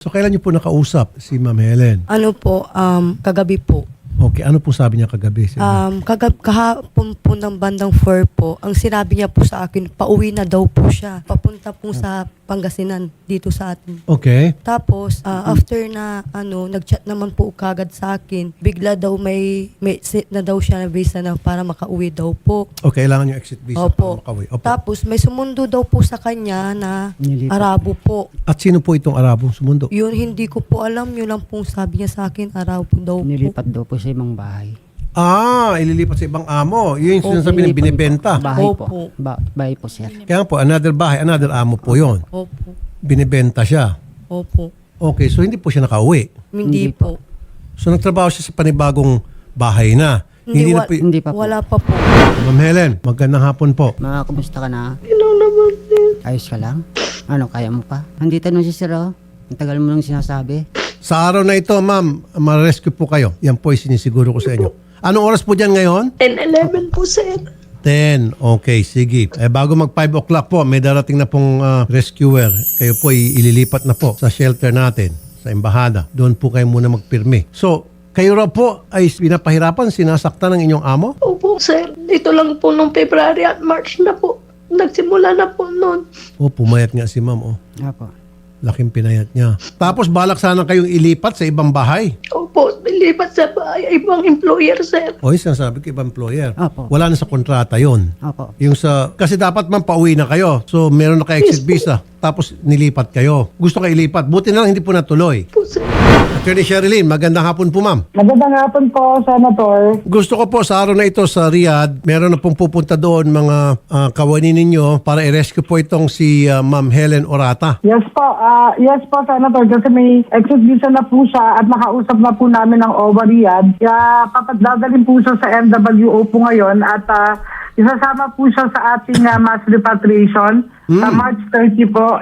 So, kailan niyo po nakausap si Ma'am Helen? Ano po, kagabi po. Okay, ano po sabi niya kagabi? Kahapon po ng bandang 4 po, ang sinabi niya po sa akin, pauwi na daw po siya. Papunta po sa Pangasinan, dito sa atin. Okay. Tapos, after na, nag-chat naman po kagad sa akin, bigla daw may set na daw siya na visa na para makauwi daw po. Okay, kailangan yung exit visa Opo. para makauwi. Opo. Tapos, may sumundo daw po sa kanya na Nilipat. Arabo po. At sino po itong Arabong sumundo? Yun, hindi ko po alam. Yun lang pong sabi niya sa akin, Arabo daw po. Nilipat daw po sa ibang bahay. Ililipat sa ibang amo. Yun yung sinasabi ng Nilipat binibenta. po. Bahay Opo. po. Bahay po, sir. Kaya po, another bahay, another amo po yon. Opo. Binibenta siya. Opo. Okay, so hindi po siya nakauwi. Hindi Hindi po. So nagtrabaho siya sa panibagong bahay na. Hindi na po. Hindi pa po. Wala pa po. Ma'am Helen, magandang hapon po. Mga kumusta ka na? Hello naman, sir. Ayos ka lang? Ano, kaya mo pa? Nandito na si sir, oh. Ang tagal mo lang sinasabi. Sa araw na ito, ma'am, ma-rescue po kayo. Yan po ay sinisiguro ko sa inyo. Anong oras po dyan ngayon? 10-11 po, sir. 10. Okay, sige. Bago mag 5 o'clock po, may darating na pong rescuer. Kayo po ililipat na po sa shelter natin, sa embahada. Doon po kayo muna magpirmi. So, kayo raw po ay pinapahirapan, sinasaktan ng inyong amo? Opo, sir. Dito lang po nung February at March na po. Nagsimula na po noon. Pumayat nga si ma'am. Opo. Laking pinayat niya. Tapos balak sana kayong ilipat sa ibang bahay. Opo, nilipat sa ibang employer, sir. O, sinasabi ko ibang employer. Opo. Wala na sa kontrata yon. Opo. Yung sa, kasi dapat man pauwi na kayo. So, meron na kayo exit visa. Tapos nilipat kayo. Gusto kayo ilipat. Buti na lang hindi po natuloy. Po, sir. Attorney Sherilyn, magandang hapon po ma'am. Magandang hapon po, Senator. Gusto ko po sa araw na ito sa Riyadh, meron na pong pupunta doon mga kawanin ninyo para i-rescue po itong si Ma'am Helen Orata. Yes po, Senator. Kasi may exit visa na po siya at nakausap na po namin ng OWA Riyadh. Kaya papadadalhin po siya sa MWO po ngayon at isasama po siya sa ating mass repatriation sa March 30 po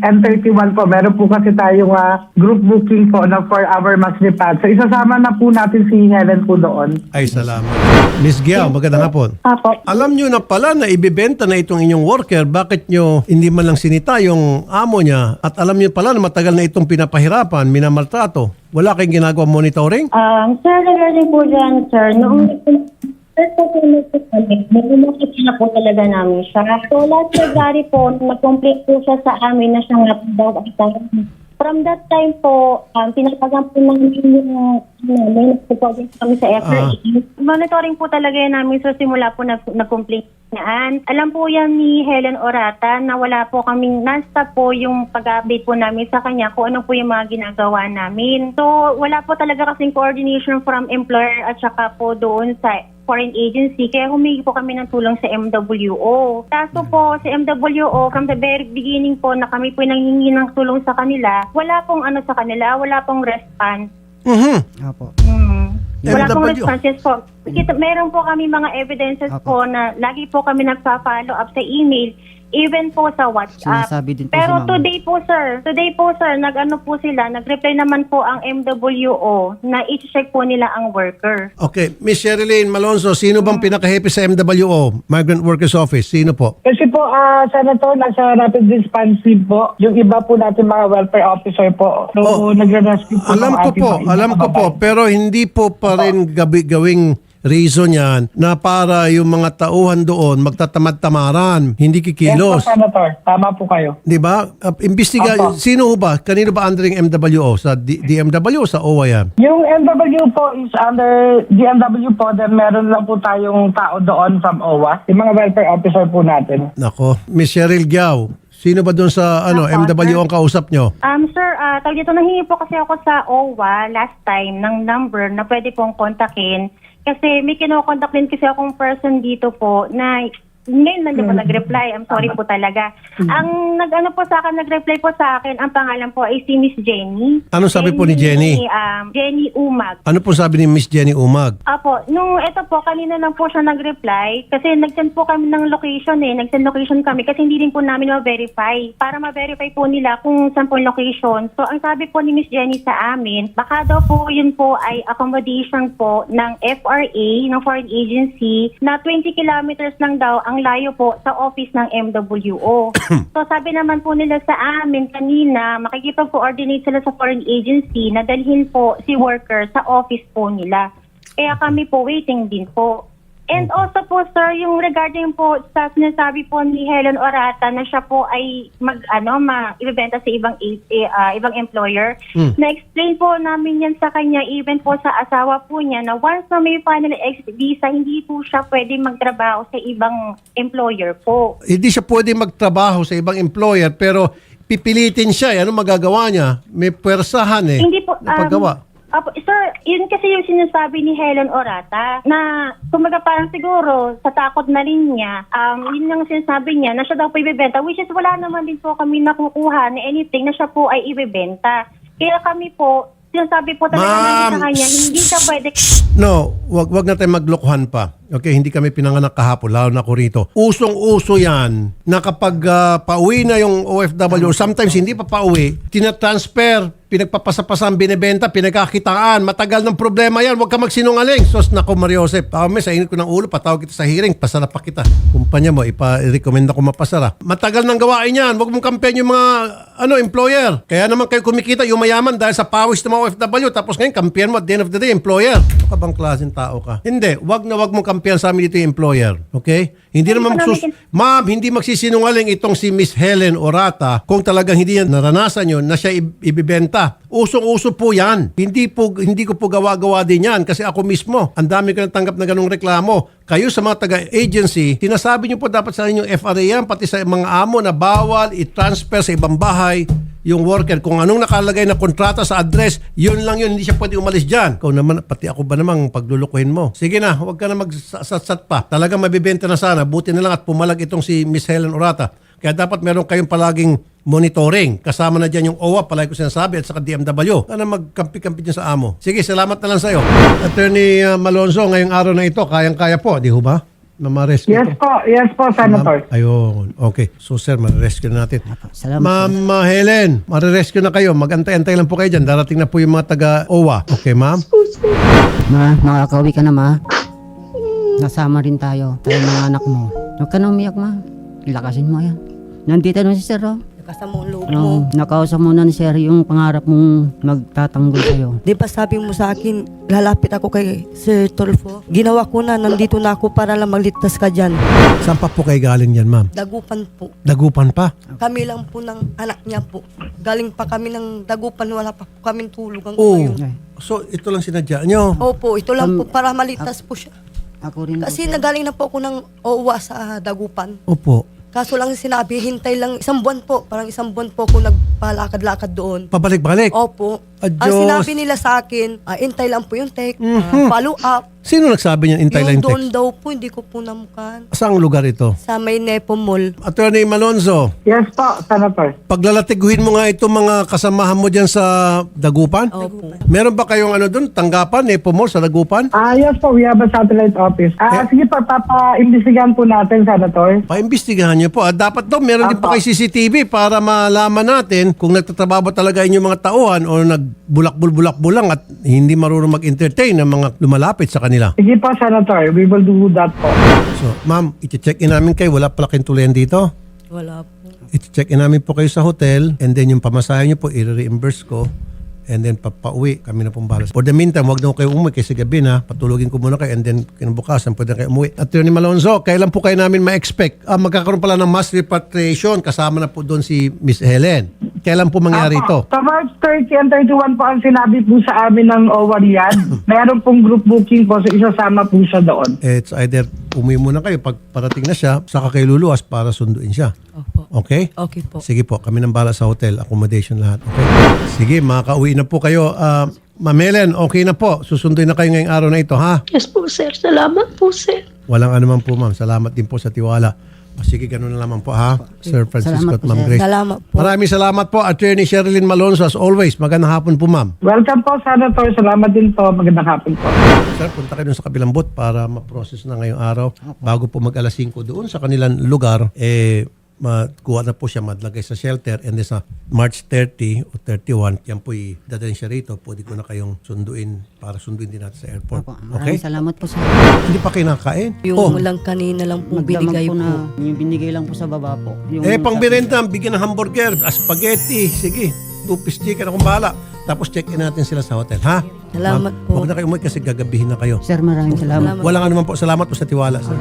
and 31 po. Meron po kasi tayong group booking po na 4-hour mass repat. So isasama na po natin si Helen po doon. Ay, salamat. Miss Giao, magandang hapon. Apo. Alam nyo na pala na ibibenta na itong inyong worker. Bakit nyo hindi man lang sinita yung amo niya? At alam nyo pala na matagal na itong pinapahirapan, minamaltrato. Wala kayong ginagawa monitoring? Sir, regarding po dyan, sir, noong nakikita po talaga namin siya. So, last February po, nag-complete po siya sa amin na siya nga po daw. From that time po, pinapagan po namin yung may nagpo-project kami sa FRA. Monitoring po talaga yan namin so simula po nag-complete yan. Alam po yan ni Helen Orata na wala po kaming non-stop po yung pag-update po namin sa kanya kung ano po yung mga ginagawa namin. So, wala po talaga kasing coordination from employer at saka po doon sa foreign agency, kaya humingi po kami ng tulong sa MWO. Kaso po, sa MWO, from the very beginning po na kami po nanghingi ng tulong sa kanila, wala pong ano sa kanila, wala pong response. Opo. Wala pong MWO. responses po. Meron po kami mga evidences Opo. po na lagi po kami nagpa-follow up sa email, even po sa WhatsApp. Sinasabi din po Pero si ma'am. today po sir, nag-ano po sila, nag-reply naman po ang MWO na i-check po nila ang worker. Okay, Miss Sherilyn Malonzo, sino bang pinaka-happy sa MWO, Migrant Workers Office? Sino po? Kasi po, Senator, nasa rapid response team po. Yung iba po natin mga welfare officer po. So, nagre-rescue po. Alam ko po, pero hindi po pa rin gawing reason yan na para yung mga tauhan doon magtatamad-tamaran, hindi kikilos. Yes po, Senator. Tama po kayo. Di ba? Imbestiga, Opo. sino ho ba? Kanino ba under yung MWO? Sa DMW o sa OWA yan? Yung MW po is under DMW po. Then meron lang po tayong tao doon from OWA. Yung mga welfare officer po natin. Nako, Miss Cheryl Giao, sino ba doon sa MWO ang kausap nyo? Sir, tawag dito, nahingi po kasi ako sa OWA last time ng number na pwede pong kontakin. Kasi may kinokontak din kasi akong person dito po na ngayon lang di po nag-reply. I'm sorry po talaga. Ang nag-reply po sa akin, ang pangalan po ay si Miss Jenny. Ano sabi po ni Jenny? Jenny Umag. Ano po sabi ni Miss Jenny Umag? Apo, ito po, kanina lang po siya nag-reply kasi nag-send po kami ng location nag-send location kami kasi hindi din po namin ma-verify. Para ma-verify po nila kung saan po yung location. So, ang sabi po ni Miss Jenny sa amin, baka daw po yun po ay accommodation po ng FRA, ng foreign agency, na 20 kilometers lang daw ang sobrang layo po sa office ng MWO. So sabi naman po nila sa amin kanina, makikipag-coordinate sila sa foreign agency na dalhin po si worker sa office po nila. Kaya kami po waiting din po. And also po sir, yung regarding po sa sinasabi po ni Helen Orata na siya po ay ibebenta sa ibang employer. Na-explain po namin yan sa kanya, even po sa asawa po niya, na once na may final exit visa, hindi po siya pwede magtrabaho sa ibang employer po. Hindi siya pwede magtrabaho sa ibang employer pero pipilitin siya. Ano magagawa niya? May pwersahan Hindi po, na paggawa. Sir, yun kasi yung sinasabi ni Helen Orata na kumaga parang siguro sa takot na rin niya, yun yung sinasabi niya na siya daw po ibebenta, which is wala naman din po kami nakukuha na anything na siya po ay ibebenta. Kaya kami po, sinasabi po talaga namin sa kanya, hindi siya pwede. No, wag na tayo maglokohan pa. Okay, hindi kami pinanganak kahapon, lalo na ko rito. Usong-uso yan na kapag pauwi na yung OFW, sometimes hindi pa pauwi, tinatransfer, pinagpapasapasan, binibenta, pinagkakitaan. Matagal ng problema yan. Huwag ka magsinungaling. Sos, nako Mariosep, sa init ko ng ulo, patawag kita sa hearing, pasara pa kita. Kumpanya mo, ipa-recommend ako mapasara. Matagal ng gawain yan. Huwag mong kampen yung mga employer. Kaya naman kayo kumikita yung mayaman dahil sa pawis ng mga OFW. Tapos ngayon, kampiyan mo at the end of the day, employer. Ano ka bang klaseng tao ka? Hindi. Huwag mong kampiyan sa amin dito yung employer. Okay? Hindi naman Ma'am, hindi magsisinungaling itong si Miss Helen Orata kung talagang hindi yan naranasan yun na siya ibibenta. Usong-uso po yan. Hindi ko po gawa-gawa din yan kasi ako mismo, ang dami ko natanggap na ganung reklamo. Kayo sa mga taga-agency, sinasabi niyo po dapat sa inyong FRA yan, pati sa mga amo na bawal i-transfer sa ibang bahay yung worker. Kung anong nakalagay na kontrata sa address, yun lang yun, hindi siya pwede umalis dyan. Ikaw naman, pati ako ba namang paglulukuhin mo? Sige na, huwag ka na magsasat pa. Talagang mabibenta na sana. Buti na lang at pumalag itong si Miss Helen Orata. Kaya dapat meron kayong palaging monitoring. Kasama na dyan yung OWA, palagi ko sinasabi, at saka DMW. Sana magkampi-kampi dyan sa amo. Sige, salamat na lang sa'yo. Attorney Malonzo, ngayong araw na ito, kayang-kaya po, di ho ba? Na ma-rescue ito? Yes po, Senator. Ayun. Okay. So sir, ma-rescue na natin. Salamat. Ma'am Helen, ma-rescue na kayo. Magantay-antay lang po kayo dyan. Darating na po yung mga taga-OWA. Okay, ma'am? Ma, makakauwi ka na, ma. Nasama rin tayo. Tayo mga anak mo. Huwag ka na umiyak, ma. Lakasin mo yan. Nandito na si Sir, oh. Kasama ang loob mo. Nakausap mo na ni Sir yung pangarap mong magtatanggol sa'yo. Di ba sabi mo sa akin, lalapit ako kay Sir Tolfo? Ginawa ko na, nandito na ako para lang magligtas ka dyan. Saan pa po kayo galing yan, ma'am? Dagupan po. Dagupan pa? Kami lang po ng anak niya po. Galing pa kami ng Dagupan, wala pa po kaming tulog hanggang Oo. ngayon. So, ito lang sinadya nyo. Opo, ito lang po para malitas po siya. Ako rin po, Kasi Sir. nagaling na po ako ng OWA sa Dagupan. Opo. Kaso lang sinabi, hintay lang 1 buwan po. Parang 1 buwan po ako nagpalakad-lakad doon. Pabalik-balik. Opo. Ang Diyos. sinabi nila sa akin, hintay lang po yung follow up. Sino nagsabi niyan? Intay lang Yung yung doon text. daw po, hindi ko po namukan. Saang lugar ito? Sa may Nepo Mall. Attorney Malonzo, Yes po, Senator. paglalatiguhin mo nga itong mga kasamahan mo dyan sa Dagupan? Opo. Meron ba kayong tanggapan, Nepo Mall sa Dagupan? Yes po, we have a satellite office. Sige po, papa-imbestigahan po natin, Senator. Paimbestigahan niyo po. At dapat daw meron din po kay CCTV para malaman natin kung nagtatrabaho talaga inyong mga tauhan o nagbulak-bulak-bulak lang at hindi marunong mag-entertain ng mga lumalapit sa kanila. Sige po, Senator. We will do that po. So, ma'am, iti-check in namin kayo. Wala pala kayong tuloyan dito. Wala po. Iti-check in namin po kayo sa hotel and then yung pamasahe niyo po, i-reimburse ko. And then papauwi, kami na pong bahala. For the meantime, huwag na kayo umuwi kasi gabi na, patulogin ko muna kayo and then kinabukasan pwede kayo umuwi. Attorney Malonzo, kailan po kayo namin ma-expect? Magkakaroon pala ng mass repatriation, kasama na po doon si Miss Helen. Kailan po mangyari ito? Sa March 30 and 31 po ang sinabi po sa amin ng OWA Riyadh. Meron pong group booking po, so isasama po siya doon. It's either umuwi muna kayo, pag parating na siya, saka kayo luluwas para sunduin siya. Opo. Okay? Okay po. Sige po, kami nang bala sa hotel, accommodation lahat. Okay? Sige, makakauwi na po kayo. Ma'am Helen, okay na po. Susunduin na kayo ngayong araw na ito, ha? Yes po, sir. Salamat po, sir. Walang anuman po, ma'am. Salamat din po sa tiwala. Sige, ganun na lamang po, ha? Sir Francisco Salamat at po, Ma'am sir. Grace. Salamat po. Maraming salamat po, Attorney Sherilyn Malonzo, as always. Magandang hapon po, ma'am. Welcome po, Senator. Salamat din po. Magandang hapon po. Sir, punta kayo dun sa kabilang booth para ma-process na ngayong araw. Bago po mag-alas 5 doon sa kanilang lugar, makuha na po siya, madlagay sa shelter, and then sa March 30 o 31, yan po dadalhin siya rito. Pwede ko na kayong sunduin para sunduin din natin sa airport. Opo, Okay? maraming salamat po sir. Hindi pa kayo nakakain? Yung lang kanina lang po Magdamag binigay po po. na, yung binigay lang po sa baba po. Yung Pang birenda, bigyan ng hamburger, spaghetti, sige, 2-piece chicken, akong bahala. Tapos check-in natin sila sa hotel, ha? Salamat Ma'am, po. huwag na kayo umuwi kasi gagabihin na kayo. Sir, maraming salamat. Salamat. Walang anuman po, salamat po sa tiwala, sir.